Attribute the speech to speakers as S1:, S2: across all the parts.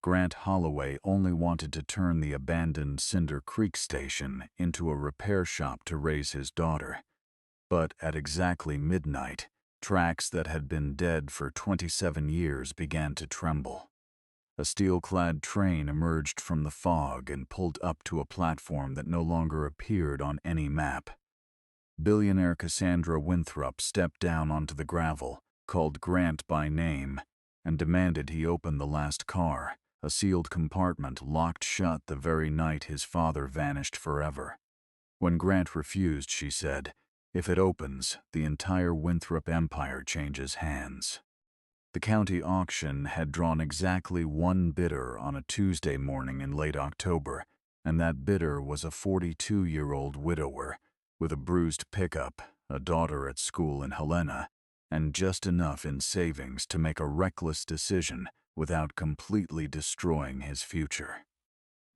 S1: Grant Holloway only wanted to turn the abandoned Cinder Creek station into a repair shop to raise his daughter. But at exactly midnight, tracks that had been dead for 27 years began to tremble. A steel-clad train emerged from the fog and pulled up to a platform that no longer appeared on any map. Billionaire Cassandra Winthrop stepped down onto the gravel, called Grant by name, and demanded he open the last car, a sealed compartment locked shut the very night his father vanished forever. When Grant refused, she said, "If it opens, the entire Winthrop empire changes hands." The county auction had drawn exactly one bidder on a Tuesday morning in late October, and that bidder was a 42-year-old widower with a bruised pickup, a daughter at school in Helena, and just enough in savings to make a reckless decision without completely destroying his future.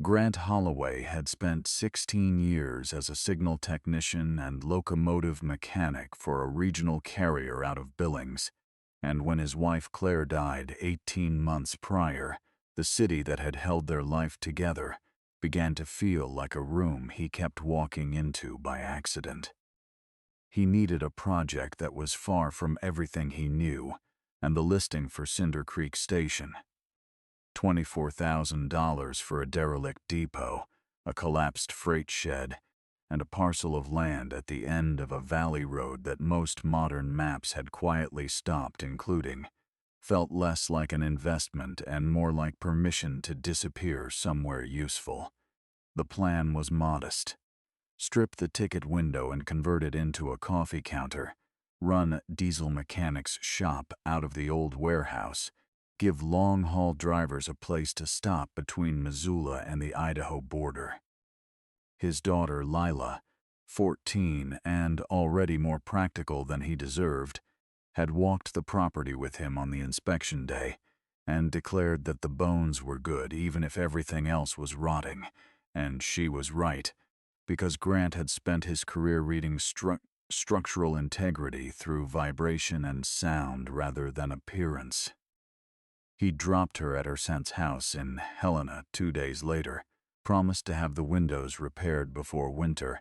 S1: Grant Holloway had spent 16 years as a signal technician and locomotive mechanic for a regional carrier out of Billings, and when his wife Claire died 18 months prior, the city that had held their life together began to feel like a room he kept walking into by accident. He needed a project that was far from everything he knew, and the listing for Cinder Creek Station. $24,000 for a derelict depot, a collapsed freight shed, and a parcel of land at the end of a valley road that most modern maps had quietly stopped including, felt less like an investment and more like permission to disappear somewhere useful. The plan was modest. Strip the ticket window and convert it into a coffee counter, run diesel mechanics shop out of the old warehouse, give long-haul drivers a place to stop between Missoula and the Idaho border. His daughter Lila, 14 and already more practical than he deserved, had walked the property with him on the inspection day and declared that the bones were good even if everything else was rotting, and she was right, because Grant had spent his career reading structural integrity through vibration and sound rather than appearance. He dropped her at her aunt's house in Helena 2 days later, promised to have the windows repaired before winter,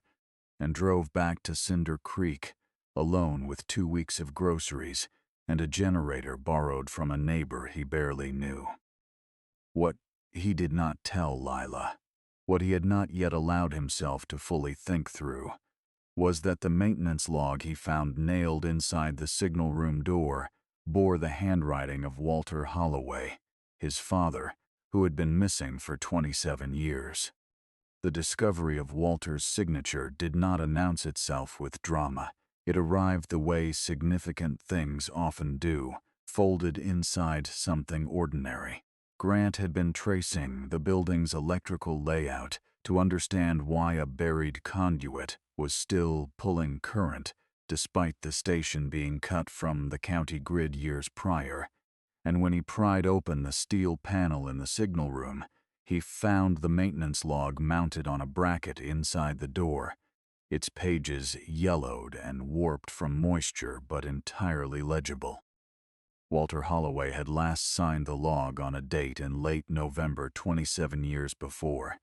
S1: and drove back to Cinder Creek, alone with 2 weeks of groceries and a generator borrowed from a neighbor he barely knew. What he did not tell Lila, what he had not yet allowed himself to fully think through, was that the maintenance log he found nailed inside the signal room door bore the handwriting of Walter Holloway, his father, who had been missing for 27 years. The discovery of Walter's signature did not announce itself with drama. It arrived the way significant things often do, folded inside something ordinary. Grant had been tracing the building's electrical layout to understand why a buried conduit was still pulling current despite the station being cut from the county grid years prior, and when he pried open the steel panel in the signal room, he found the maintenance log mounted on a bracket inside the door, its pages yellowed and warped from moisture but entirely legible. Walter Holloway had last signed the log on a date in late November 27 years before,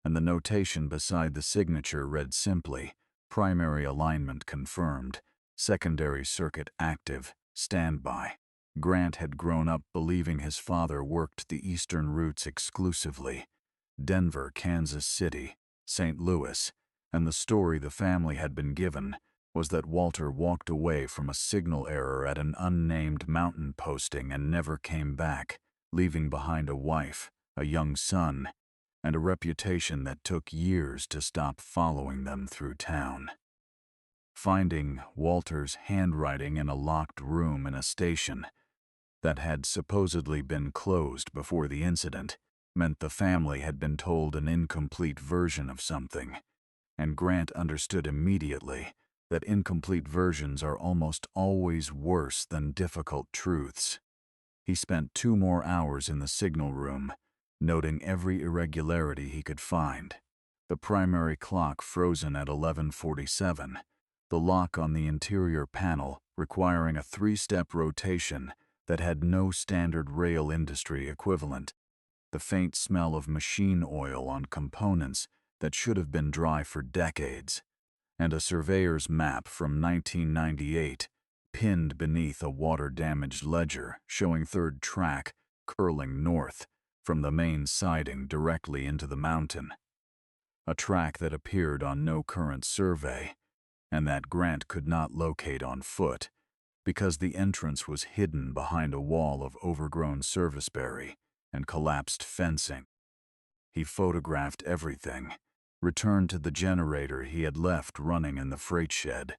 S1: and the notation beside the signature read simply, "Primary alignment confirmed, secondary circuit active, standby." Grant had grown up believing his father worked the eastern routes exclusively, Denver, Kansas City, St. Louis, and the story the family had been given was that Walter walked away from a signal error at an unnamed mountain posting and never came back, leaving behind a wife, a young son, and a reputation that took years to stop following them through town. Finding Walter's handwriting in a locked room in a station that had supposedly been closed before the incident meant the family had been told an incomplete version of something, and Grant understood immediately that incomplete versions are almost always worse than difficult truths. He spent 2 more hours in the signal room, noting every irregularity he could find. The primary clock frozen at 11:47, the lock on the interior panel requiring a 3-step rotation that had no standard rail industry equivalent, the faint smell of machine oil on components that should have been dry for decades, and a surveyor's map from 1998 pinned beneath a water-damaged ledger showing third track curling north from the main siding directly into the mountain. A track that appeared on no current survey, and that Grant could not locate on foot because the entrance was hidden behind a wall of overgrown serviceberry and collapsed fencing. He photographed everything, returned to the generator he had left running in the freight shed,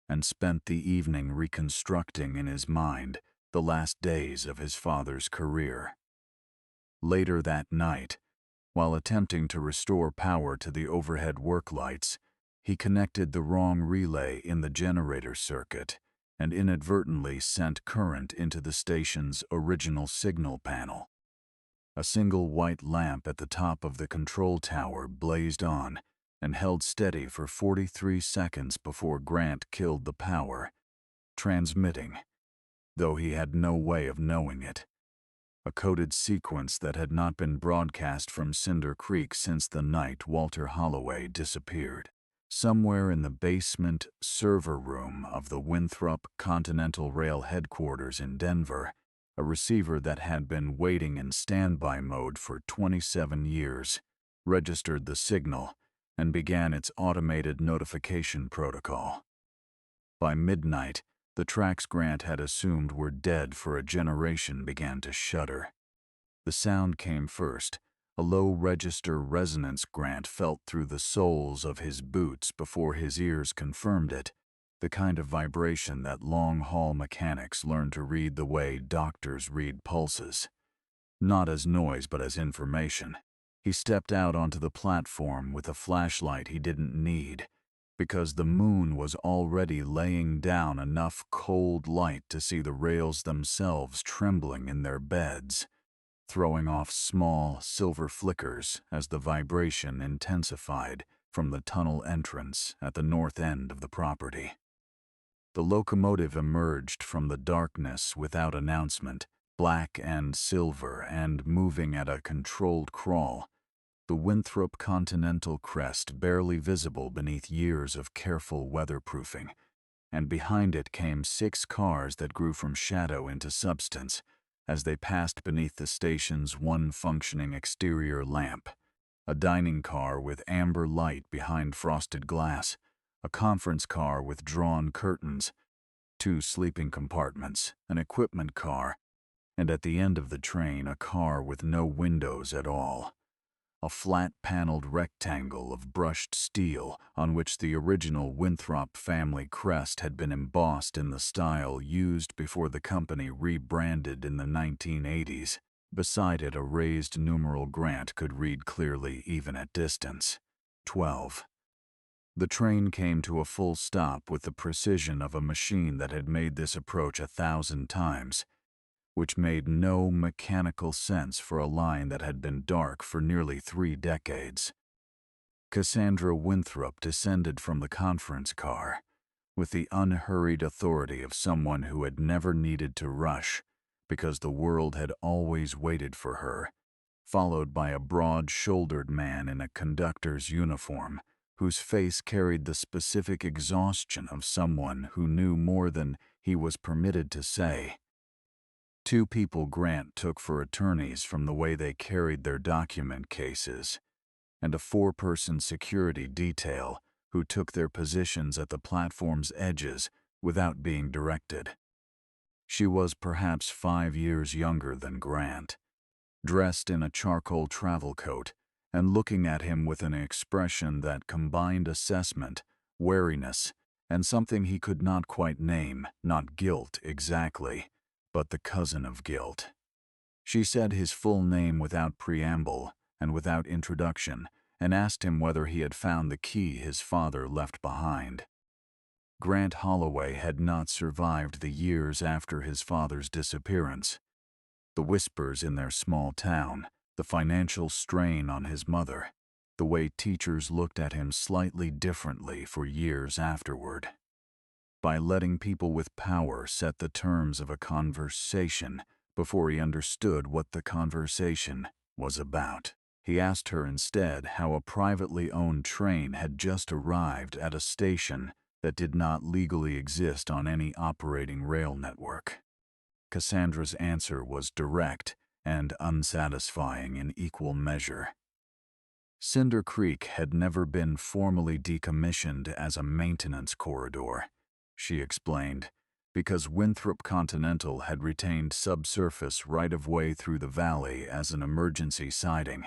S1: and spent the evening reconstructing in his mind the last days of his father's career. Later that night, while attempting to restore power to the overhead work lights, he connected the wrong relay in the generator circuit and inadvertently sent current into the station's original signal panel. A single white lamp at the top of the control tower blazed on and held steady for 43 seconds before Grant killed the power, transmitting, though he had no way of knowing it, a coded sequence that had not been broadcast from Cinder Creek since the night Walter Holloway disappeared. Somewhere in the basement server room of the Winthrop Continental Rail headquarters in Denver, a receiver that had been waiting in standby mode for 27 years registered the signal and began its automated notification protocol. By midnight, the tracks Grant had assumed were dead for a generation began to shudder. The sound came first, a low-register resonance Grant felt through the soles of his boots before his ears confirmed it, the kind of vibration that long-haul mechanics learn to read the way doctors read pulses. Not as noise but as information. He stepped out onto the platform with a flashlight he didn't need, because the moon was already laying down enough cold light to see the rails themselves trembling in their beds, throwing off small silver flickers as the vibration intensified from the tunnel entrance at the north end of the property. The locomotive emerged from the darkness without announcement, black and silver and moving at a controlled crawl, the Winthrop Continental crest barely visible beneath years of careful weatherproofing, and behind it came 6 cars that grew from shadow into substance as they passed beneath the station's one functioning exterior lamp, a dining car with amber light behind frosted glass, a conference car with drawn curtains, 2 sleeping compartments, an equipment car, and at the end of the train a car with no windows at all. A flat-paneled rectangle of brushed steel on which the original Winthrop family crest had been embossed in the style used before the company rebranded in the 1980s. Beside it, a raised numeral Grant could read clearly even at distance. 12. The train came to a full stop with the precision of a machine that had made this approach 1,000 times, which made no mechanical sense for a line that had been dark for nearly 3 decades. Cassandra Winthrop descended from the conference car with the unhurried authority of someone who had never needed to rush because the world had always waited for her, followed by a broad-shouldered man in a conductor's uniform whose face carried the specific exhaustion of someone who knew more than he was permitted to say. 2 people Grant took for attorneys from the way they carried their document cases, and a 4-person security detail who took their positions at the platform's edges without being directed. She was perhaps 5 years younger than Grant, dressed in a charcoal travel coat and looking at him with an expression that combined assessment, wariness, and something he could not quite name, not guilt exactly, but the cousin of guilt. She said his full name without preamble and without introduction, and asked him whether he had found the key his father left behind. Grant Holloway had not survived the years after his father's disappearance. The whispers in their small town, the financial strain on his mother, the way teachers looked at him slightly differently for years afterward. By letting people with power set the terms of a conversation before he understood what the conversation was about. He asked her instead how a privately owned train had just arrived at a station that did not legally exist on any operating rail network. Cassandra's answer was direct and unsatisfying in equal measure. Cinder Creek had never been formally decommissioned as a maintenance corridor, she explained, because Winthrop Continental had retained subsurface right-of-way through the valley as an emergency siding,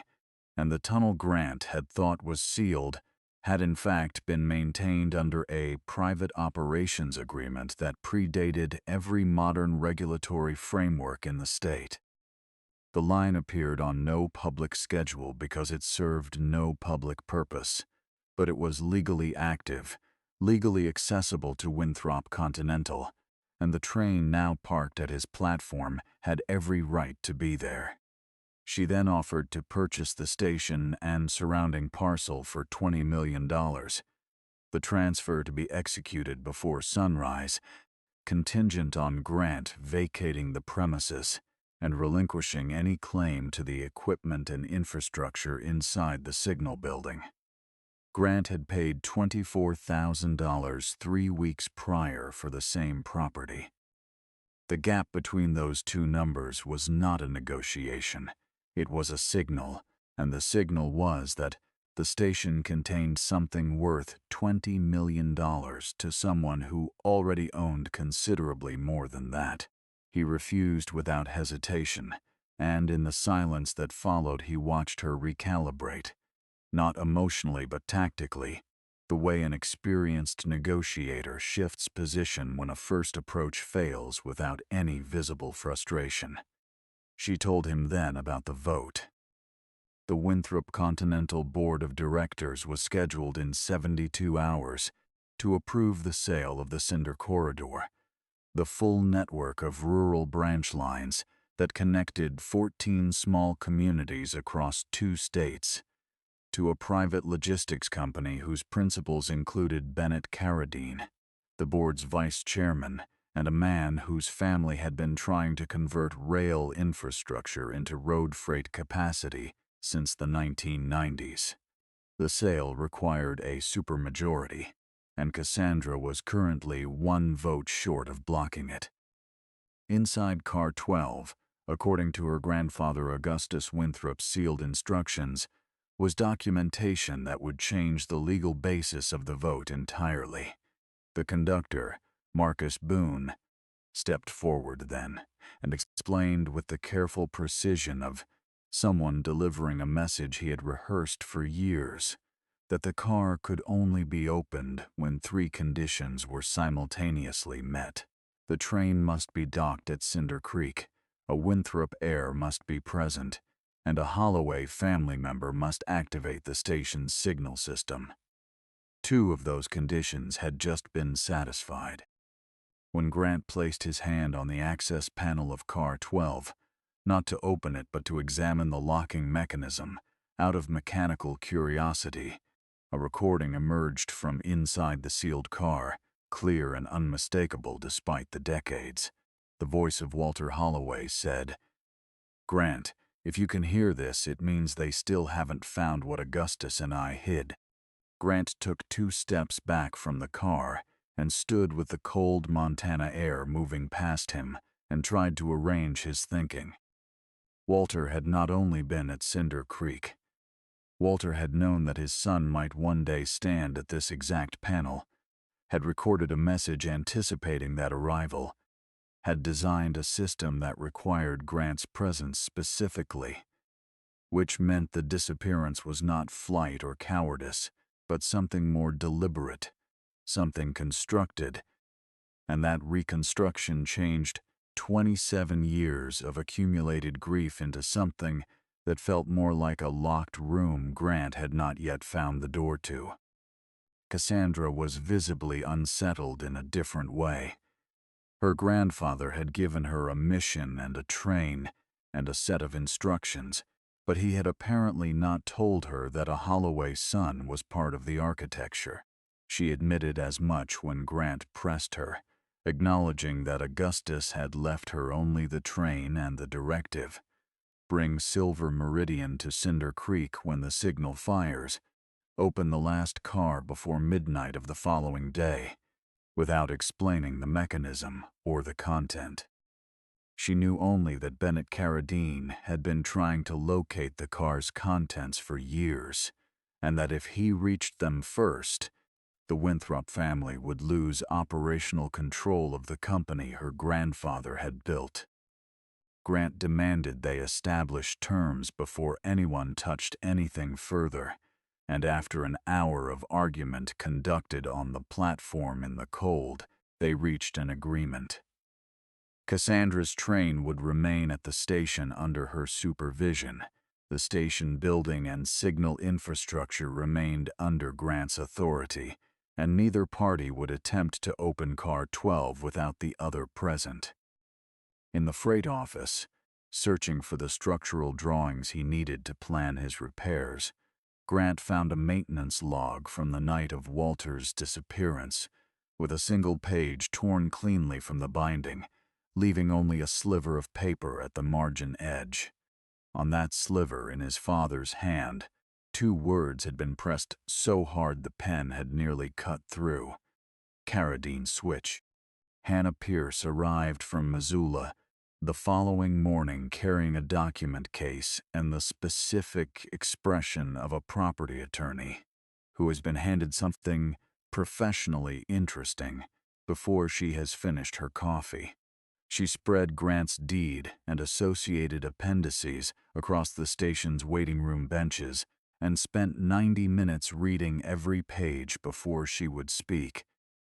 S1: and the tunnel Grant had thought was sealed had in fact been maintained under a private operations agreement that predated every modern regulatory framework in the state. The line appeared on no public schedule because it served no public purpose, but it was legally active, legally accessible to Winthrop Continental, and the train now parked at his platform had every right to be there. She then offered to purchase the station and surrounding parcel for $20 million, the transfer to be executed before sunrise, contingent on Grant vacating the premises and relinquishing any claim to the equipment and infrastructure inside the signal building. Grant had paid $24,000 3 weeks prior for the same property. The gap between those two numbers was not a negotiation. It was a signal, and the signal was that the station contained something worth $20 million to someone who already owned considerably more than that. He refused without hesitation, and in the silence that followed he watched her recalibrate, not emotionally but tactically, the way an experienced negotiator shifts position when a first approach fails without any visible frustration. She told him then about the vote. The Winthrop Continental Board of Directors was scheduled in 72 hours to approve the sale of the Cinder Corridor, the full network of rural branch lines that connected 14 small communities across 2 states, to a private logistics company whose principals included Bennett Carradine, the board's vice chairman, and a man whose family had been trying to convert rail infrastructure into road freight capacity since the 1990s. The sale required a supermajority, and Cassandra was currently 1 vote short of blocking it. Inside Car 12, according to her grandfather Augustus Winthrop's sealed instructions, was documentation that would change the legal basis of the vote entirely. The conductor, Marcus Boone, stepped forward then and explained with the careful precision of someone delivering a message he had rehearsed for years that the car could only be opened when 3 conditions were simultaneously met. The train must be docked at Cinder Creek, a Winthrop heir must be present, and a Holloway family member must activate the station's signal system. 2 of those conditions had just been satisfied. When Grant placed his hand on the access panel of Car 12, not to open it but to examine the locking mechanism, out of mechanical curiosity, a recording emerged from inside the sealed car, clear and unmistakable despite the decades. The voice of Walter Holloway said, "Grant, if you can hear this, it means they still haven't found what Augustus and I hid." Grant took 2 steps back from the car and stood with the cold Montana air moving past him and tried to arrange his thinking. Walter had not only been at Cinder Creek. Walter had known that his son might one day stand at this exact panel, had recorded a message anticipating that arrival, had designed a system that required Grant's presence specifically, which meant the disappearance was not flight or cowardice, but something more deliberate, something constructed, and that reconstruction changed 27 years of accumulated grief into something that felt more like a locked room Grant had not yet found the door to. Cassandra was visibly unsettled in a different way. Her grandfather had given her a mission and a train and a set of instructions, but he had apparently not told her that a Holloway son was part of the architecture. She admitted as much when Grant pressed her, acknowledging that Augustus had left her only the train and the directive, bring Silver Meridian to Cinder Creek when the signal fires, open the last car before midnight of the following day, without explaining the mechanism or the content. She knew only that Bennett Carradine had been trying to locate the car's contents for years, and that if he reached them first, the Winthrop family would lose operational control of the company her grandfather had built. Grant demanded they establish terms before anyone touched anything further, and after an hour of argument conducted on the platform in the cold, they reached an agreement. Cassandra's train would remain at the station under her supervision. The station building and signal infrastructure remained under Grant's authority, and neither party would attempt to open Car 12 without the other present. In the freight office, searching for the structural drawings he needed to plan his repairs, Grant found a maintenance log from the night of Walter's disappearance, with a single page torn cleanly from the binding, leaving only a sliver of paper at the margin edge. On that sliver in his father's hand, 2 words had been pressed so hard the pen had nearly cut through. Carradine Switch. Hannah Pierce arrived from Missoula the following morning carrying a document case and the specific expression of a property attorney who has been handed something professionally interesting before she has finished her coffee. She spread Grant's deed and associated appendices across the station's waiting room benches and spent 90 minutes reading every page before she would speak,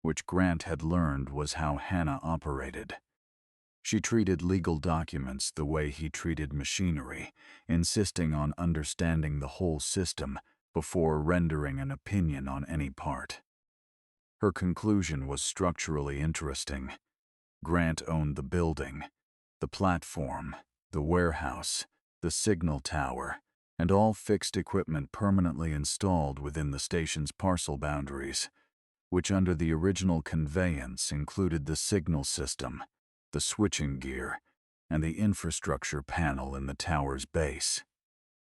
S1: which Grant had learned was how Hannah operated. She treated legal documents the way he treated machinery, insisting on understanding the whole system before rendering an opinion on any part. Her conclusion was structurally interesting. Grant owned the building, the platform, the warehouse, the signal tower, and all fixed equipment permanently installed within the station's parcel boundaries, which under the original conveyance included the signal system, the switching gear, and the infrastructure panel in the tower's base.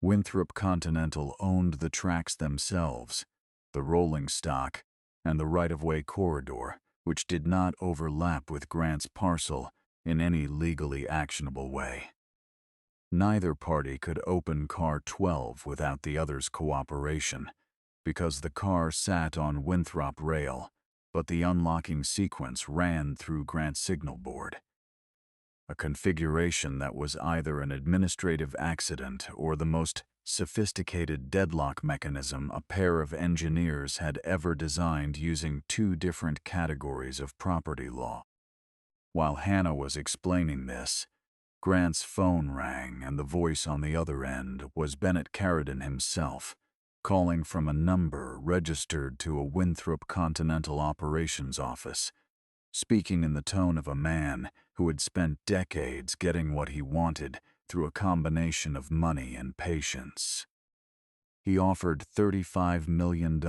S1: Winthrop Continental owned the tracks themselves, the rolling stock, and the right-of-way corridor, which did not overlap with Grant's parcel in any legally actionable way. Neither party could open Car 12 without the other's cooperation, because the car sat on Winthrop rail, but the unlocking sequence ran through Grant's signal board. A configuration that was either an administrative accident or the most sophisticated deadlock mechanism a pair of engineers had ever designed using 2 different categories of property law. While Hannah was explaining this, Grant's phone rang and the voice on the other end was Bennett Carradine himself, calling from a number registered to a Winthrop Continental operations office, speaking in the tone of a man who had spent decades getting what he wanted through a combination of money and patience. He offered $35 million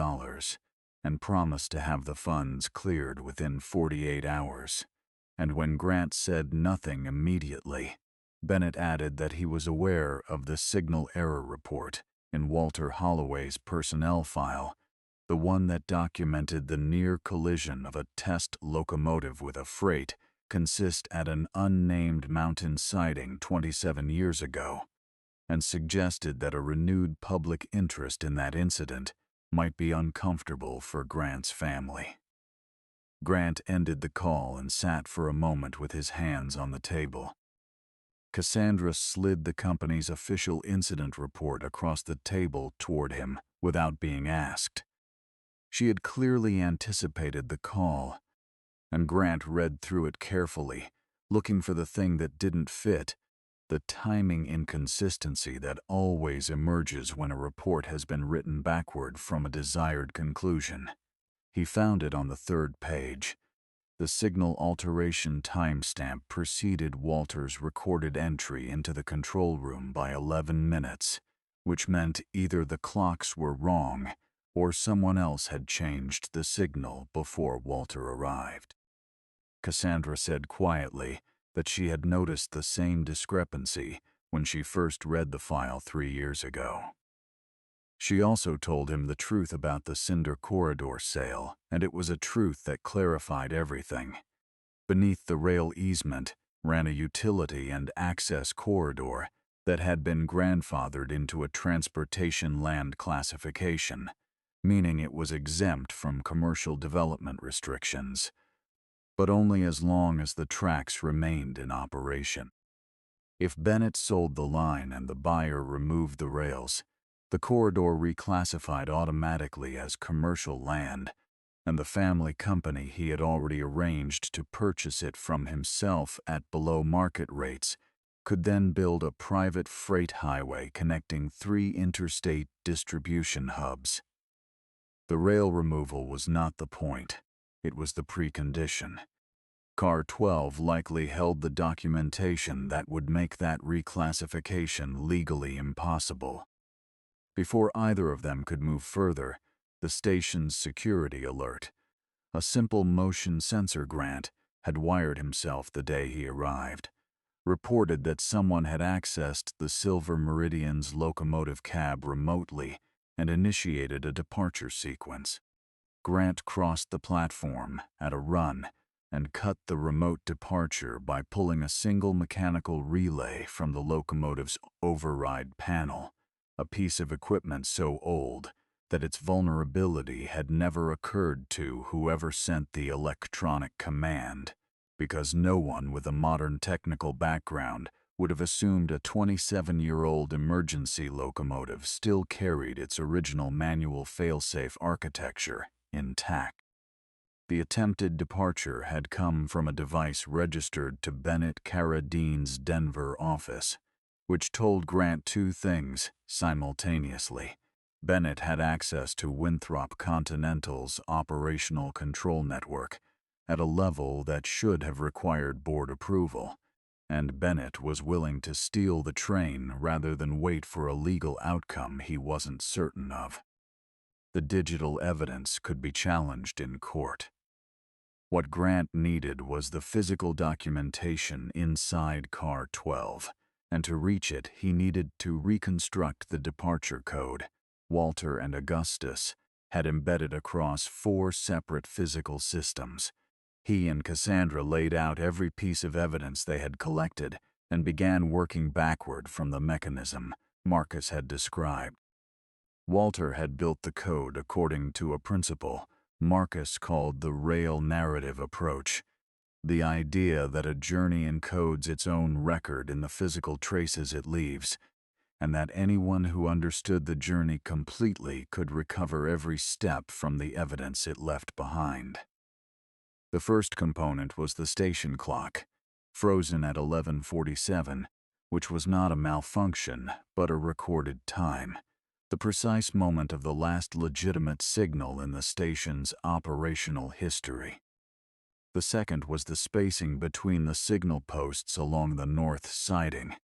S1: and promised to have the funds cleared within 48 hours. And when Grant said nothing immediately, Bennett added that he was aware of the signal error report in Walter Holloway's personnel file, the one that documented the near collision of a test locomotive with a freight consist at an unnamed mountain siding 27 years ago, and suggested that a renewed public interest in that incident might be uncomfortable for Grant's family. Grant ended the call and sat for a moment with his hands on the table. Cassandra slid the company's official incident report across the table toward him without being asked. She had clearly anticipated the call, and Grant read through it carefully, looking for the thing that didn't fit, the timing inconsistency that always emerges when a report has been written backward from a desired conclusion. He found it on the 3rd page. The signal alteration timestamp preceded Walter's recorded entry into the control room by 11 minutes, which meant either the clocks were wrong or someone else had changed the signal before Walter arrived. Cassandra said quietly that she had noticed the same discrepancy when she first read the file 3 years ago. She also told him the truth about the Cinder Corridor sale, and it was a truth that clarified everything. Beneath the rail easement ran a utility and access corridor that had been grandfathered into a transportation land classification, meaning it was exempt from commercial development restrictions, but only as long as the tracks remained in operation. If Bennett sold the line and the buyer removed the rails, the corridor reclassified automatically as commercial land, and the family company he had already arranged to purchase it from himself at below market rates could then build a private freight highway connecting 3 interstate distribution hubs. The rail removal was not the point, it was the precondition. Car 12 likely held the documentation that would make that reclassification legally impossible. Before either of them could move further, the station's security alert, a simple motion sensor Grant had wired himself the day he arrived, reported that someone had accessed the Silver Meridian's locomotive cab remotely and initiated a departure sequence. Grant crossed the platform at a run and cut the remote departure by pulling a single mechanical relay from the locomotive's override panel, a piece of equipment so old that its vulnerability had never occurred to whoever sent the electronic command, because no one with a modern technical background would have assumed a 27-year-old emergency locomotive still carried its original manual failsafe architecture intact. The attempted departure had come from a device registered to Bennett Carradine's Denver office, which told Grant 2 things simultaneously. Bennett had access to Winthrop Continental's operational control network at a level that should have required board approval, and Bennett was willing to steal the train rather than wait for a legal outcome he wasn't certain of. The digital evidence could be challenged in court. What Grant needed was the physical documentation inside Car 12, and to reach it he needed to reconstruct the departure code Walter and Augustus had embedded across 4 separate physical systems. He and Cassandra laid out every piece of evidence they had collected and began working backward from the mechanism Marcus had described. Walter had built the code according to a principle Marcus called the rail narrative approach, the idea that a journey encodes its own record in the physical traces it leaves, and that anyone who understood the journey completely could recover every step from the evidence it left behind. The first component was the station clock, frozen at 11:47, which was not a malfunction, but a recorded time, the precise moment of the last legitimate signal in the station's operational history. The second was the spacing between the signal posts along the north siding,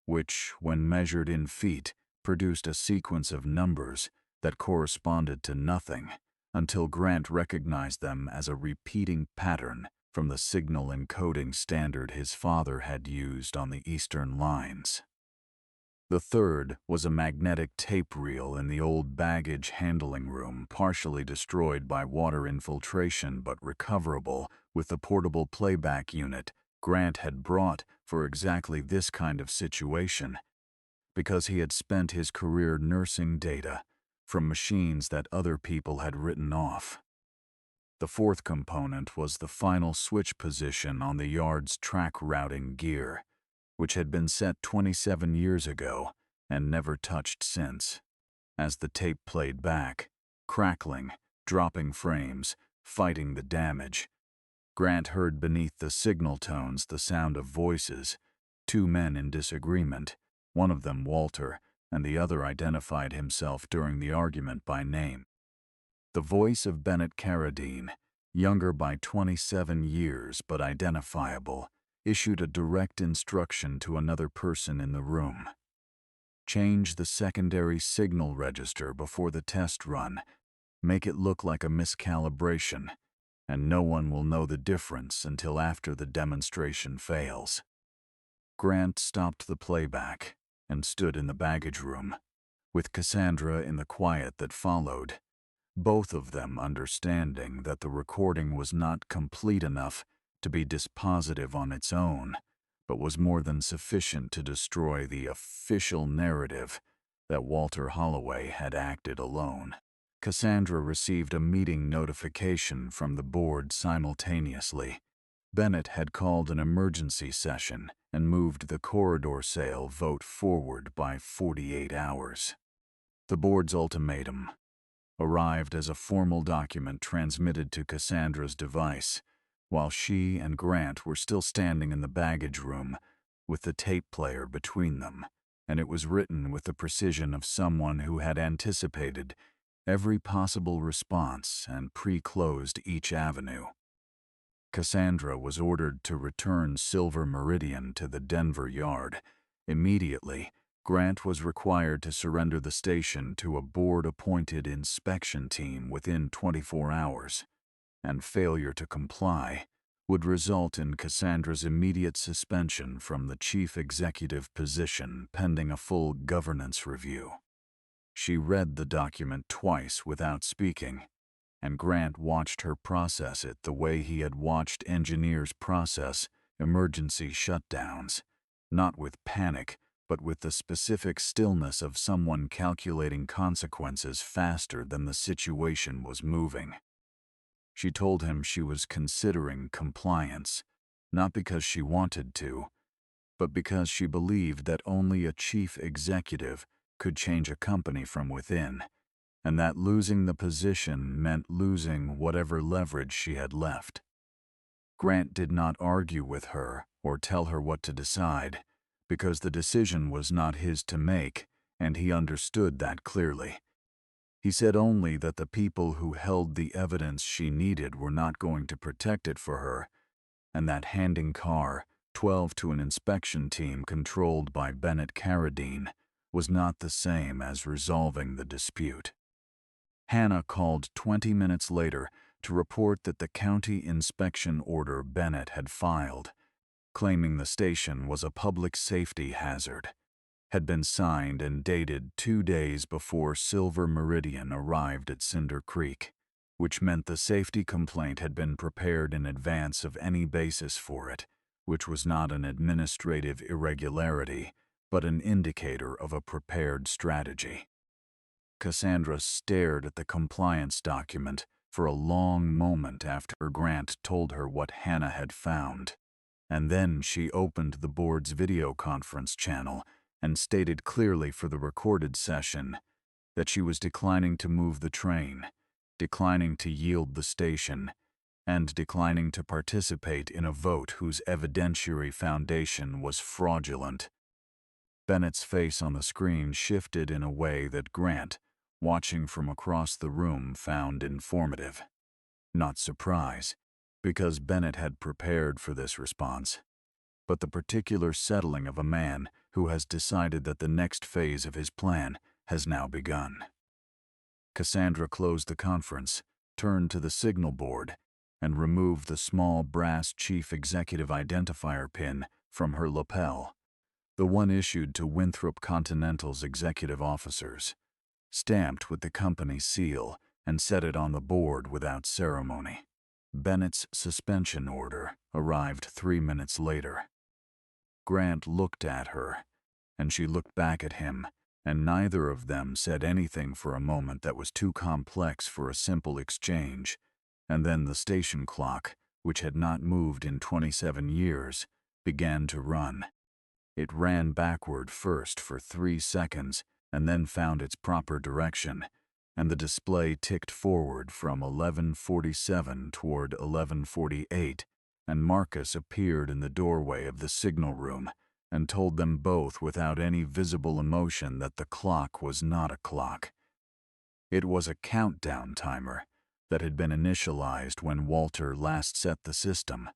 S1: which, when measured in feet, produced a sequence of numbers that corresponded to nothing until Grant recognized them as a repeating pattern from the signal encoding standard his father had used on the eastern lines. The third was a magnetic tape reel in the old baggage handling room, partially destroyed by water infiltration but recoverable with the portable playback unit Grant had brought for exactly this kind of situation, because he had spent his career nursing data from machines that other people had written off. The fourth component was the final switch position on the yard's track routing gear, which had been set 27 years ago and never touched since. As the tape played back, crackling, dropping frames, fighting the damage, Grant heard beneath the signal tones the sound of voices, 2 men in disagreement, one of them Walter, and the other identified himself during the argument by name. The voice of Bennett Carradine, younger by 27 years but identifiable, issued a direct instruction to another person in the room. Change the secondary signal register before the test run. Make it look like a miscalibration, and no one will know the difference until after the demonstration fails. Grant stopped the playback and stood in the baggage room, with Cassandra in the quiet that followed, both of them understanding that the recording was not complete enough to be dispositive on its own, but was more than sufficient to destroy the official narrative that Walter Holloway had acted alone. Cassandra received a meeting notification from the board simultaneously. Bennett had called an emergency session and moved the corridor sale vote forward by 48 hours. The board's ultimatum arrived as a formal document transmitted to Cassandra's device, while she and Grant were still standing in the baggage room with the tape player between them, and it was written with the precision of someone who had anticipated every possible response and pre-closed each avenue. Cassandra was ordered to return Silver Meridian to the Denver yard. Immediately, Grant was required to surrender the station to a board-appointed inspection team within 24 hours, and failure to comply would result in Cassandra's immediate suspension from the chief executive position pending a full governance review. She read the document twice without speaking, and Grant watched her process it the way he had watched engineers process emergency shutdowns, not with panic, but with the specific stillness of someone calculating consequences faster than the situation was moving. She told him she was considering compliance, not because she wanted to, but because she believed that only a chief executive could change a company from within, and that losing the position meant losing whatever leverage she had left. Grant did not argue with her or tell her what to decide, because the decision was not his to make, and he understood that clearly. He said only that the people who held the evidence she needed were not going to protect it for her, and that handing Car 12 to an inspection team controlled by Bennett Carradine was not the same as resolving the dispute. Hannah called 20 minutes later to report that the county inspection order Bennett had filed, claiming the station was a public safety hazard, had been signed and dated 2 days before Silver Meridian arrived at Cinder Creek, which meant the safety complaint had been prepared in advance of any basis for it, which was not an administrative irregularity, but an indicator of a prepared strategy. Cassandra stared at the compliance document for a long moment after Grant told her what Hannah had found, and then she opened the board's video conference channel and stated clearly for the recorded session that she was declining to move the train, declining to yield the station, and declining to participate in a vote whose evidentiary foundation was fraudulent. Bennett's face on the screen shifted in a way that Grant, watching from across the room, found informative. Not surprise, because Bennett had prepared for this response, but the particular settling of a man who has decided that the next phase of his plan has now begun. Cassandra closed the conference, turned to the signal board, and removed the small brass chief executive identifier pin from her lapel, the one issued to Winthrop Continental's executive officers, stamped with the company seal, and set it on the board without ceremony. Bennett's suspension order arrived 3 minutes later. Grant looked at her, and she looked back at him, and neither of them said anything for a moment that was too complex for a simple exchange, and then the station clock, which had not moved in 27 years, began to run. It ran backward first for 3 seconds, and then found its proper direction, and the display ticked forward from 11:47 toward 11:48, and Marcus appeared in the doorway of the signal room and told them both without any visible emotion that the clock was not a clock. It was a countdown timer that had been initialized when Walter last set the system,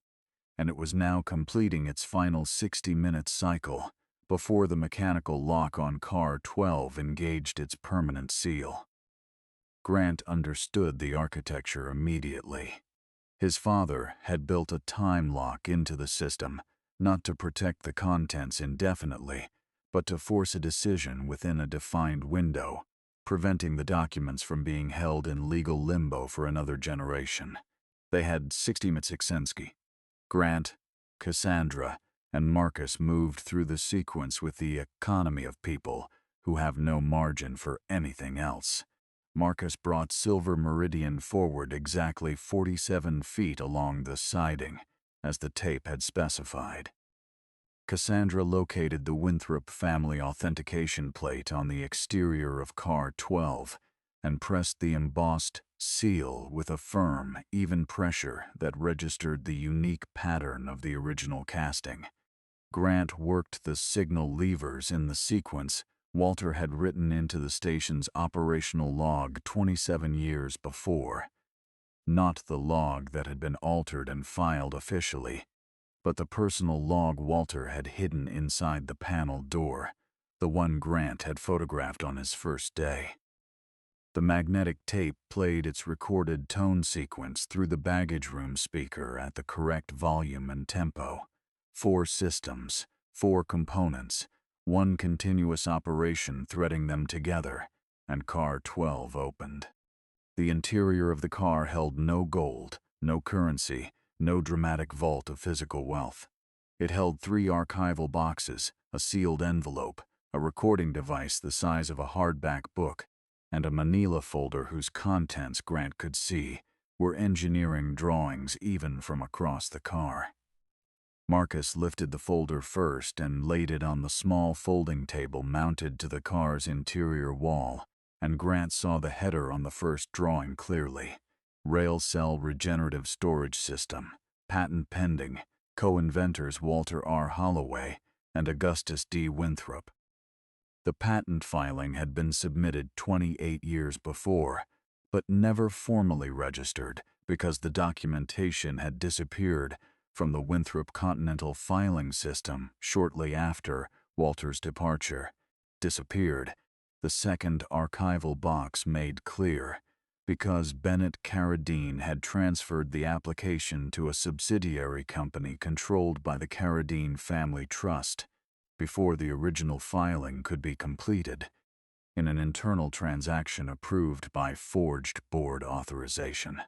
S1: and it was now completing its final 60-minute cycle before the mechanical lock on Car 12 engaged its permanent seal. Grant understood the architecture immediately. His father had built a time lock into the system, not to protect the contents indefinitely, but to force a decision within a defined window, preventing the documents from being held in legal limbo for another generation. They had 60 Mitsensky. Grant, Cassandra, and Marcus moved through the sequence with the economy of people who have no margin for anything else. Marcus brought Silver Meridian forward exactly 47 feet along the siding, as the tape had specified. Cassandra located the Winthrop family authentication plate on the exterior of car 12 and pressed the embossed seal with a firm, even pressure that registered the unique pattern of the original casting. Grant worked the signal levers in the sequence Walter had written into the station's operational log 27 years before. Not the log that had been altered and filed officially, but the personal log Walter had hidden inside the panel door, the one Grant had photographed on his first day. The magnetic tape played its recorded tone sequence through the baggage room speaker at the correct volume and tempo. 4 systems, 4 components, one continuous operation threading them together, and car 12 opened. The interior of the car held no gold, no currency, no dramatic vault of physical wealth. It held 3 archival boxes, a sealed envelope, a recording device the size of a hardback book, and a manila folder whose contents Grant could see were engineering drawings even from across the car. Marcus lifted the folder first and laid it on the small folding table mounted to the car's interior wall, and Grant saw the header on the first drawing clearly. RailCell Regenerative Storage System, patent pending, co-inventors Walter R. Holloway and Augustus D. Winthrop. The patent filing had been submitted 28 years before, but never formally registered because the documentation had disappeared from the Winthrop Continental filing system shortly after Walter's departure. Disappeared, the second archival box made clear, because Bennett Carradine had transferred the application to a subsidiary company controlled by the Carradine Family Trust before the original filing could be completed, in an internal transaction approved by forged board authorization.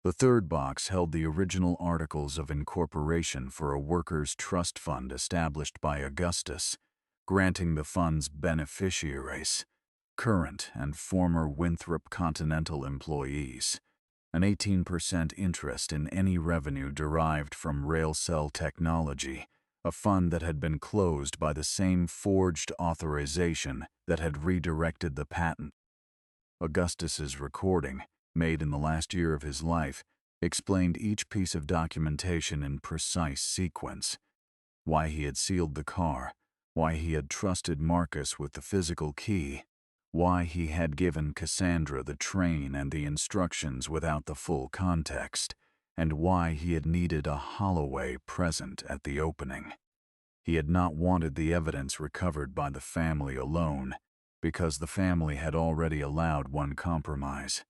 S1: The third box held the original articles of incorporation for a workers' trust fund established by Augustus, granting the fund's beneficiaries, current and former Winthrop Continental employees, an 18% interest in any revenue derived from RailCell technology, a fund that had been closed by the same forged authorization that had redirected the patent. Augustus's recording, made in the last year of his life, explained each piece of documentation in precise sequence. Why he had sealed the car, why he had trusted Marcus with the physical key, why he had given Cassandra the train and the instructions without the full context, and why he had needed a Holloway present at the opening. He had not wanted the evidence recovered by the family alone, because the family had already allowed one compromise.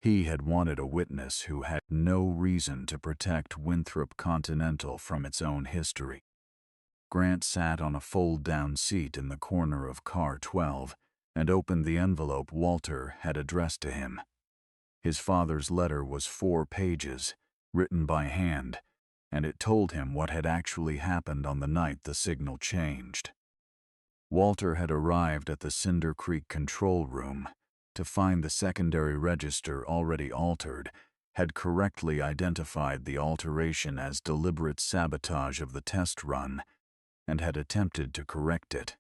S1: He had wanted a witness who had no reason to protect Winthrop Continental from its own history. Grant sat on a fold-down seat in the corner of car 12 and opened the envelope Walter had addressed to him. His father's letter was 4 pages, written by hand, and it told him what had actually happened on the night the signal changed. Walter had arrived at the Cinder Creek control room to find the secondary register already altered, had correctly identified the alteration as deliberate sabotage of the test run, and had attempted to correct it.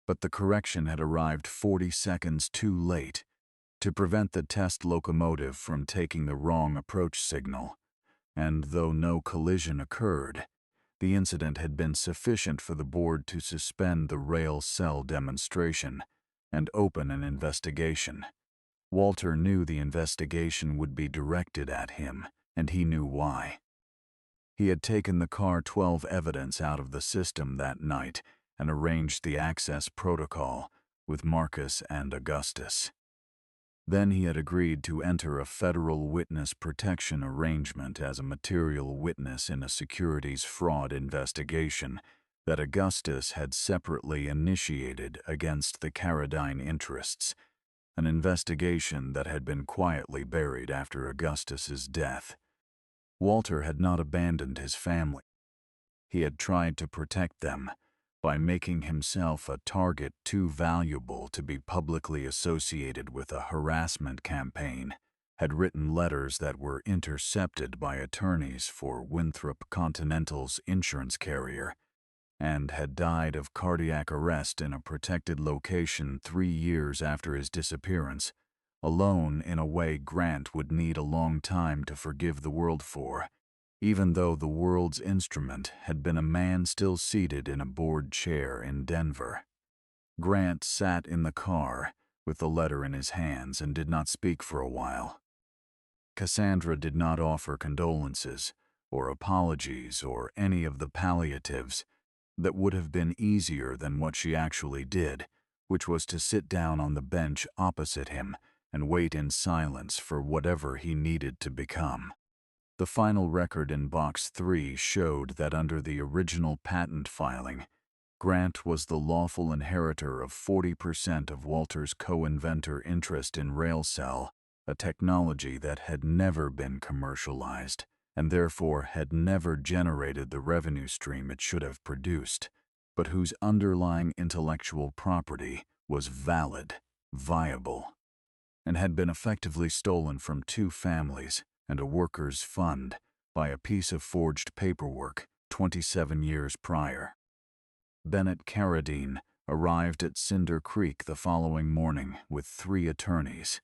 S1: But the correction had arrived 40 seconds too late to prevent the test locomotive from taking the wrong approach signal, and though no collision occurred, the incident had been sufficient for the board to suspend the RailCell demonstration and open an investigation. Walter knew the investigation would be directed at him, and he knew why. He had taken the car 12 evidence out of the system that night and arranged the access protocol with Marcus and Augustus. Then he had agreed to enter a federal witness protection arrangement as a material witness in a securities fraud investigation that Augustus had separately initiated against the Carradine interests, an investigation that had been quietly buried after Augustus's death. Walter had not abandoned his family. He had tried to protect them by making himself a target too valuable to be publicly associated with a harassment campaign, had written letters that were intercepted by attorneys for Winthrop Continental's insurance carrier, and had died of cardiac arrest in a protected location 3 years after his disappearance, alone in a way Grant would need a long time to forgive the world for, even though the world's instrument had been a man still seated in a board chair in Denver. Grant sat in the car with the letter in his hands and did not speak for a while. Cassandra did not offer condolences or apologies or any of the palliatives that would have been easier than what she actually did, which was to sit down on the bench opposite him and wait in silence for whatever he needed to become. The final record in Box 3 showed that under the original patent filing, Grant was the lawful inheritor of 40% of Walter's co-inventor interest in RailCell, a technology that had never been commercialized and therefore had never generated the revenue stream it should have produced, but whose underlying intellectual property was valid, viable, and had been effectively stolen from 2 families and a workers' fund by a piece of forged paperwork 27 years prior. Bennett Carradine arrived at Cinder Creek the following morning with 3 attorneys,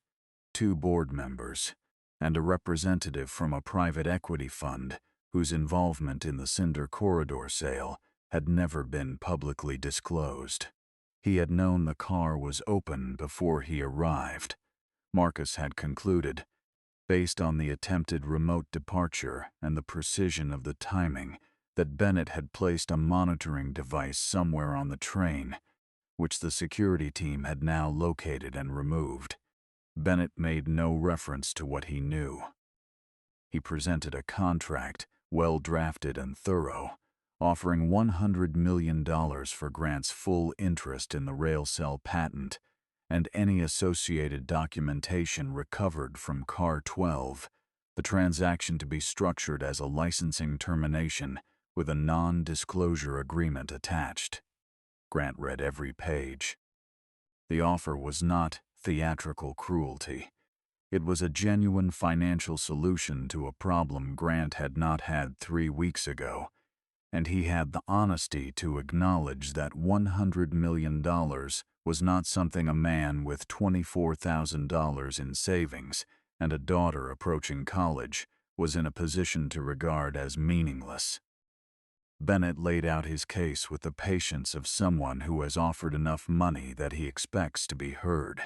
S1: 2 board members, and a representative from a private equity fund whose involvement in the Cinder Corridor sale had never been publicly disclosed. He had known the car was open before he arrived. Marcus had concluded, based on the attempted remote departure and the precision of the timing, that Bennett had placed a monitoring device somewhere on the train, which the security team had now located and removed. Bennett made no reference to what he knew. He presented a contract, well drafted and thorough, offering $100 million for Grant's full interest in the RailCell patent and any associated documentation recovered from Car 12, the transaction to be structured as a licensing termination with a non-disclosure agreement attached. Grant read every page. The offer was not theatrical cruelty. It was a genuine financial solution to a problem Grant had not had 3 weeks ago, and he had the honesty to acknowledge that $100 million was not something a man with $24,000 in savings and a daughter approaching college was in a position to regard as meaningless. Bennett laid out his case with the patience of someone who has offered enough money that he expects to be heard.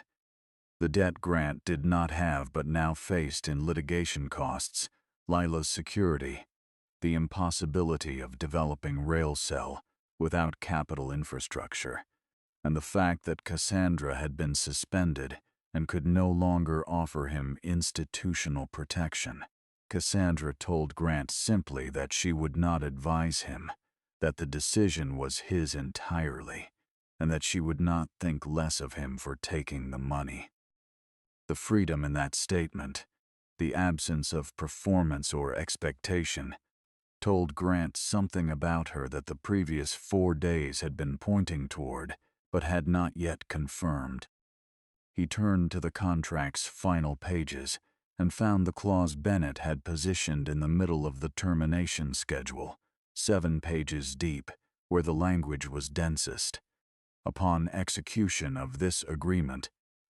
S1: The debt Grant did not have but now faced in litigation costs, Lila's security, the impossibility of developing RailCell without capital infrastructure, and the fact that Cassandra had been suspended and could no longer offer him institutional protection. Cassandra told Grant simply that she would not advise him, that the decision was his entirely, and that she would not think less of him for taking the money. The freedom in that statement, the absence of performance or expectation, told Grant something about her that the previous 4 days had been pointing toward, but had not yet confirmed. He turned to the contract's final pages and found the clause Bennett had positioned in the middle of the termination schedule, 7 pages deep, where the language was densest. Upon execution of this agreement,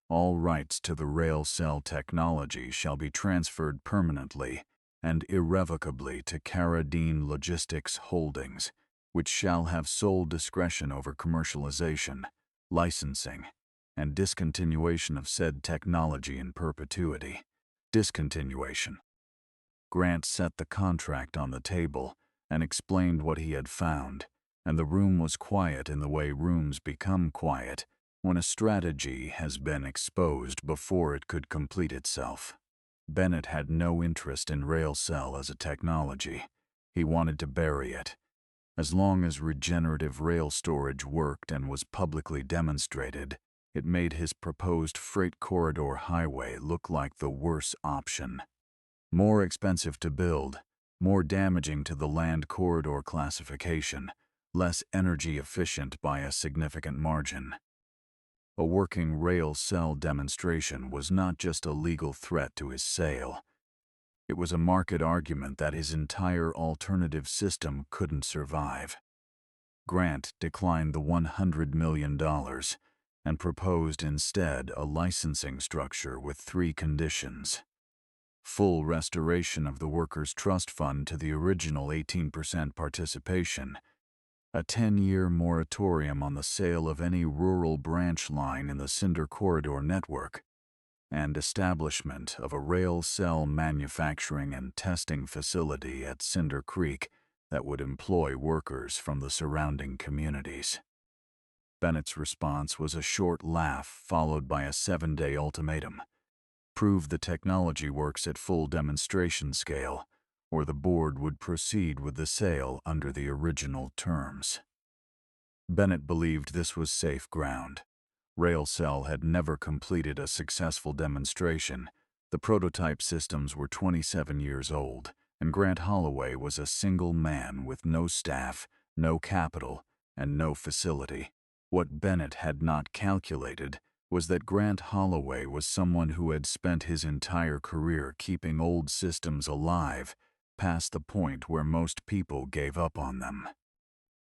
S1: all rights to the RailCell technology shall be transferred permanently and irrevocably to Carradine Logistics Holdings, which shall have sole discretion over commercialization, licensing, and discontinuation of said technology in perpetuity. Discontinuation. Grant set the contract on the table and explained what he had found, and the room was quiet in the way rooms become quiet when a strategy has been exposed before it could complete itself. Bennett had no interest in RailCell as a technology. He wanted to bury it. As long as regenerative rail storage worked and was publicly demonstrated, it made his proposed freight corridor highway look like the worst option. More expensive to build, more damaging to the land corridor classification, less energy efficient by a significant margin. A working RailCell demonstration was not just a legal threat to his sale. It was a market argument that his entire alternative system couldn't survive. Grant declined the $100 million and proposed instead a licensing structure with 3 conditions. Full restoration of the Workers' Trust Fund to the original 18% participation, a 10-year moratorium on the sale of any rural branch line in the Cinder Corridor network, and establishment of a RailCell manufacturing and testing facility at Cinder Creek that would employ workers from the surrounding communities. Bennett's response was a short laugh followed by a 7-day ultimatum. Prove the technology works at full demonstration scale, or the board would proceed with the sale under the original terms. Bennett believed this was safe ground. RailCell had never completed a successful demonstration. The prototype systems were 27 years old, and Grant Holloway was a single man with no staff, no capital, and no facility. What Bennett had not calculated was that Grant Holloway was someone who had spent his entire career keeping old systems alive past the point where most people gave up on them.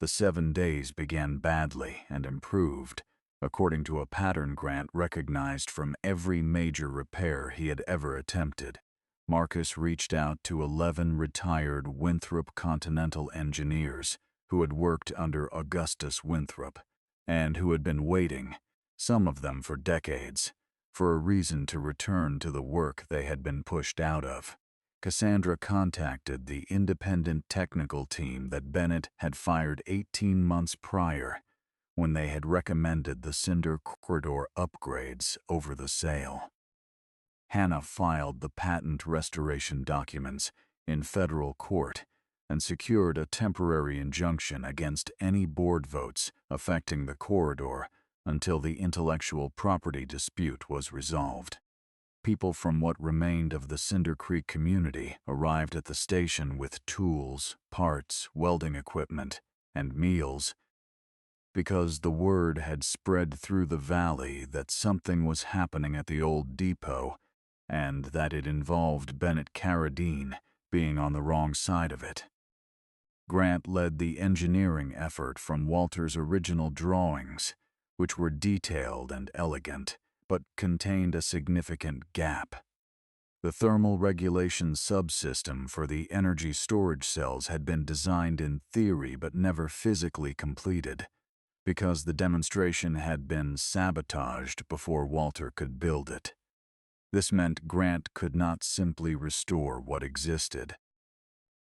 S1: The 7 days began badly and improved, according to a pattern Grant recognized from every major repair he had ever attempted. Marcus reached out to 11 retired Winthrop Continental engineers who had worked under Augustus Winthrop and who had been waiting, some of them for decades, for a reason to return to the work they had been pushed out of. Cassandra contacted the independent technical team that Bennett had fired 18 months prior, when they had recommended the Cinder Corridor upgrades over the sale. Hannah filed the patent restoration documents in federal court and secured a temporary injunction against any board votes affecting the corridor until the intellectual property dispute was resolved. People from what remained of the Cinder Creek community arrived at the station with tools, parts, welding equipment, and meals, because the word had spread through the valley that something was happening at the old depot and that it involved Bennett Carradine being on the wrong side of it. Grant led the engineering effort from Walter's original drawings, which were detailed and elegant, but contained a significant gap. The thermal regulation subsystem for the energy storage cells had been designed in theory but never physically completed, because the demonstration had been sabotaged before Walter could build it. This meant Grant could not simply restore what existed.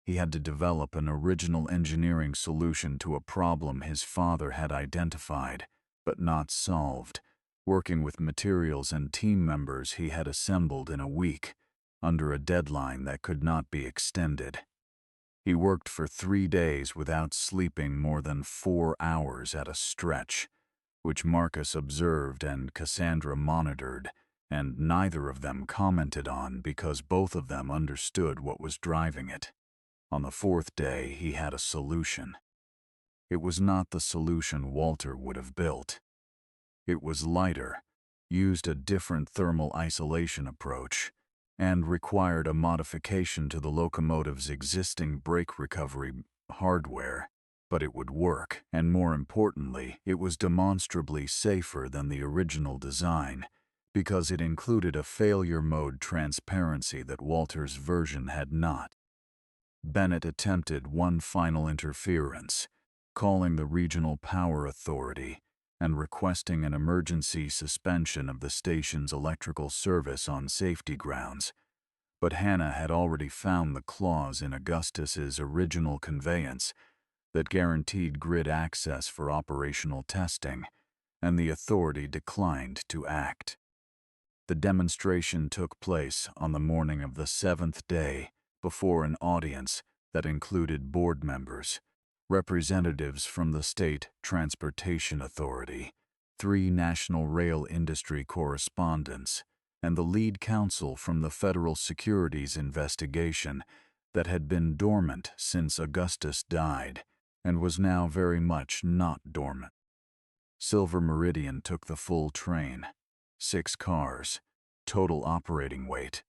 S1: He had to develop an original engineering solution to a problem his father had identified, but not solved, working with materials and team members he had assembled in a week, under a deadline that could not be extended. He worked for 3 days without sleeping more than 4 hours at a stretch, which Marcus observed and Cassandra monitored, and neither of them commented on because both of them understood what was driving it. On the 4th day, he had a solution. It was not the solution Walter would have built. It was lighter, used a different thermal isolation approach, and required a modification to the locomotive's existing brake recovery hardware, but it would work, and more importantly, it was demonstrably safer than the original design, because it included a failure mode transparency that Walter's version had not. Bennett attempted one final interference, calling the Regional Power Authority and requesting an emergency suspension of the station's electrical service on safety grounds, but Hannah had already found the clause in Augustus's original conveyance that guaranteed grid access for operational testing, and the authority declined to act. The demonstration took place on the morning of the 7th day before an audience that included board members, representatives from the State Transportation Authority, 3 national rail industry correspondents, and the lead counsel from the federal securities investigation that had been dormant since Augustus died and was now very much not dormant. Silver Meridian took the full train, 6 cars, total operating weight,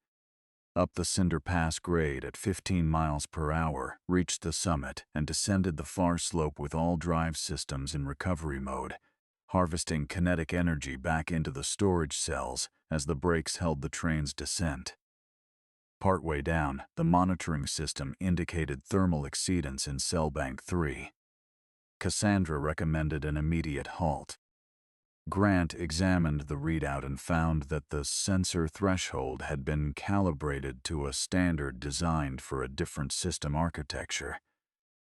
S1: up the Cinder Pass grade at 15 miles per hour, reached the summit, and descended the far slope with all drive systems in recovery mode, harvesting kinetic energy back into the storage cells as the brakes held the train's descent. Partway down, the monitoring system indicated thermal exceedance in cell bank 3. Cassandra recommended an immediate halt. Grant examined the readout and found that the sensor threshold had been calibrated to a standard designed for a different system architecture,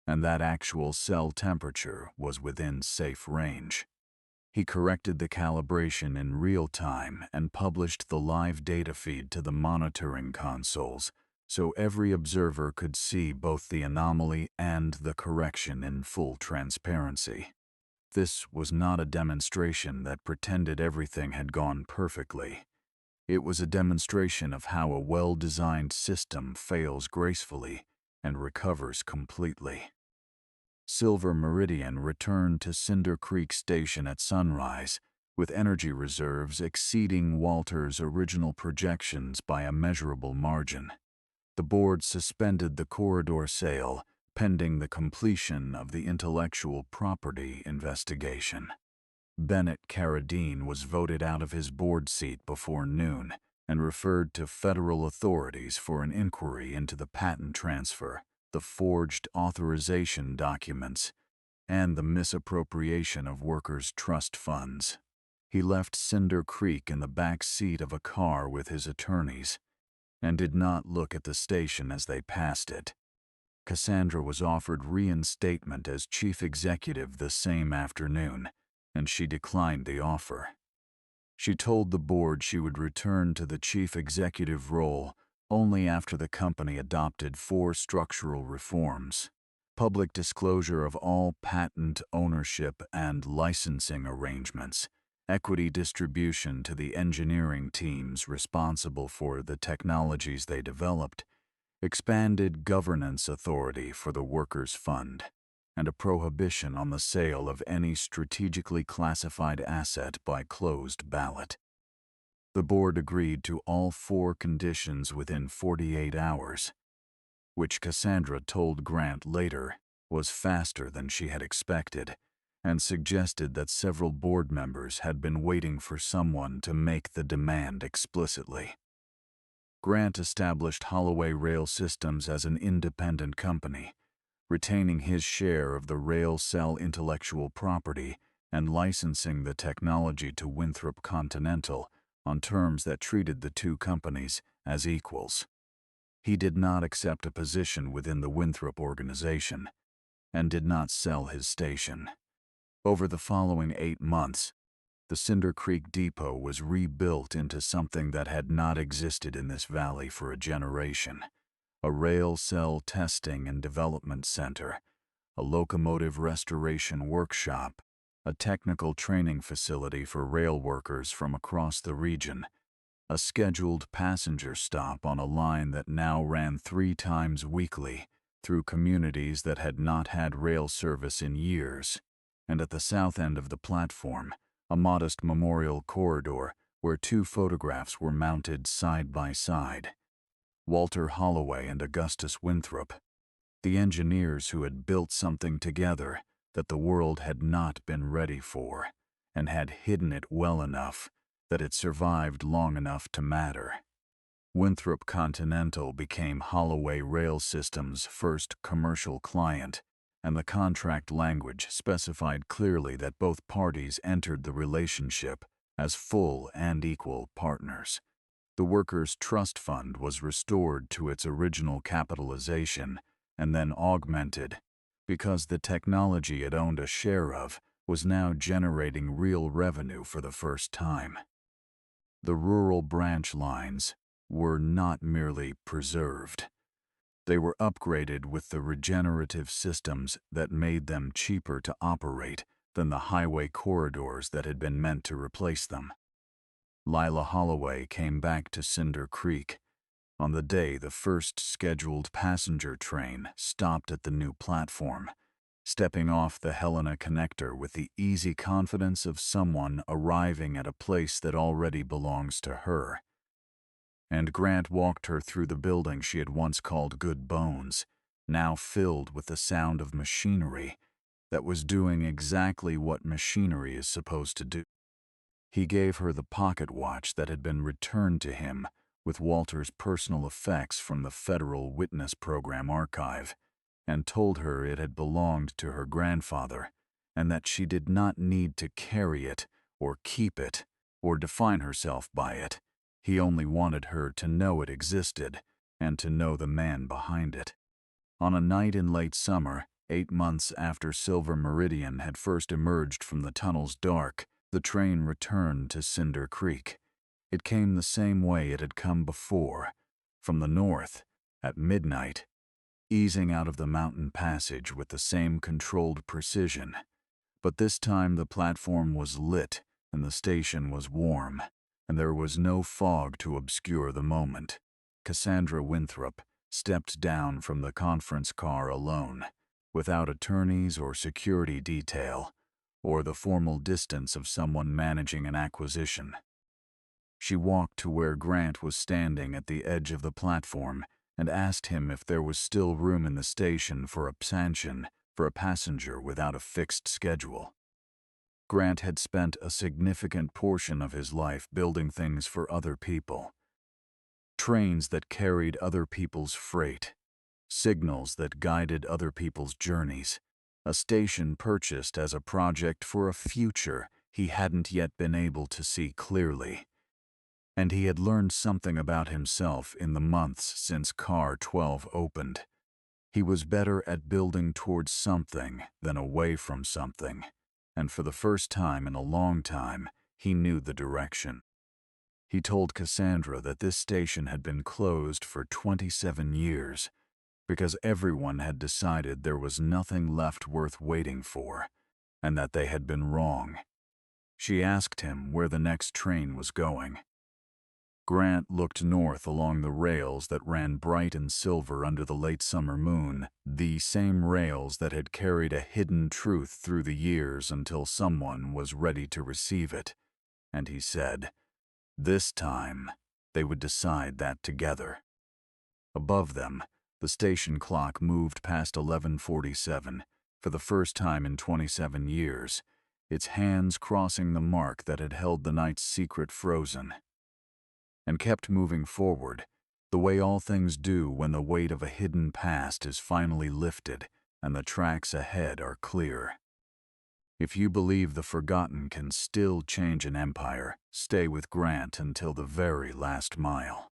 S1: and that actual cell temperature was within safe range. He corrected the calibration in real time and published the live data feed to the monitoring consoles, so every observer could see both the anomaly and the correction in full transparency. This was not a demonstration that pretended everything had gone perfectly. It was a demonstration of how a well-designed system fails gracefully and recovers completely. Silver Meridian returned to Cinder Creek Station at sunrise, with energy reserves exceeding Walter's original projections by a measurable margin. The board suspended the corridor sale pending the completion of the intellectual property investigation. Bennett Carradine was voted out of his board seat before noon and referred to federal authorities for an inquiry into the patent transfer, the forged authorization documents, and the misappropriation of workers' trust funds. He left Cinder Creek in the back seat of a car with his attorneys and did not look at the station as they passed it. Cassandra was offered reinstatement as chief executive the same afternoon, and she declined the offer. She told the board she would return to the chief executive role only after the company adopted 4 structural reforms: public disclosure of all patent ownership and licensing arrangements, equity distribution to the engineering teams responsible for the technologies they developed, expanded governance authority for the Workers' Fund, and a prohibition on the sale of any strategically classified asset by closed ballot. The board agreed to all 4 conditions within 48 hours, which Cassandra told Grant later was faster than she had expected, and suggested that several board members had been waiting for someone to make the demand explicitly. Grant established Holloway Rail Systems as an independent company, retaining his share of the RailCell intellectual property and licensing the technology to Winthrop Continental on terms that treated the 2 companies as equals. He did not accept a position within the Winthrop organization and did not sell his station. Over the following 8 months, the Cinder Creek Depot was rebuilt into something that had not existed in this valley for a generation: a RailCell testing and development center, a locomotive restoration workshop, a technical training facility for rail workers from across the region, a scheduled passenger stop on a line that now ran 3 times weekly through communities that had not had rail service in years, and at the south end of the platform, a modest memorial corridor where 2 photographs were mounted side by side: Walter Holloway and Augustus Winthrop, the engineers who had built something together that the world had not been ready for, and had hidden it well enough that it survived long enough to matter. Winthrop Continental became Holloway Rail Systems' first commercial client, and the contract language specified clearly that both parties entered the relationship as full and equal partners. The Workers' Trust Fund was restored to its original capitalization and then augmented, because the technology it owned a share of was now generating real revenue for the first time. The rural branch lines were not merely preserved. They were upgraded with the regenerative systems that made them cheaper to operate than the highway corridors that had been meant to replace them. Lila Holloway came back to Cinder Creek on the day the first scheduled passenger train stopped at the new platform, stepping off the Helena connector with the easy confidence of someone arriving at a place that already belongs to her. And Grant walked her through the building she had once called Good Bones, now filled with the sound of machinery that was doing exactly what machinery is supposed to do. He gave her the pocket watch that had been returned to him with Walter's personal effects from the Federal Witness Program archive, and told her it had belonged to her grandfather, and that she did not need to carry it or keep it or define herself by it. He only wanted her to know it existed and to know the man behind it. On a night in late summer, 8 months after Silver Meridian had first emerged from the tunnel's dark, the train returned to Cinder Creek. It came the same way it had come before, from the north, at midnight, easing out of the mountain passage with the same controlled precision. But this time the platform was lit and the station was warm, and there was no fog to obscure the moment. Cassandra Winthrop stepped down from the conference car alone, without attorneys or security detail, or the formal distance of someone managing an acquisition. She walked to where Grant was standing at the edge of the platform and asked him if there was still room in the station for a passenger without a fixed schedule. Grant had spent a significant portion of his life building things for other people. Trains that carried other people's freight, signals that guided other people's journeys, a station purchased as a project for a future he hadn't yet been able to see clearly. And he had learned something about himself in the months since Car 12 opened. He was better at building towards something than away from something, and for the first time in a long time, he knew the direction. He told Cassandra that this station had been closed for 27 years because everyone had decided there was nothing left worth waiting for, and that they had been wrong. She asked him where the next train was going. Grant looked north along the rails that ran bright and silver under the late summer moon, the same rails that had carried a hidden truth through the years until someone was ready to receive it. And he said, this time, they would decide that together. Above them, the station clock moved past 11:47 for the first time in 27 years, its hands crossing the mark that had held the night's secret frozen, and kept moving forward, the way all things do when the weight of a hidden past is finally lifted and the tracks ahead are clear. If you believe the forgotten can still change an empire, stay with Grant until the very last mile.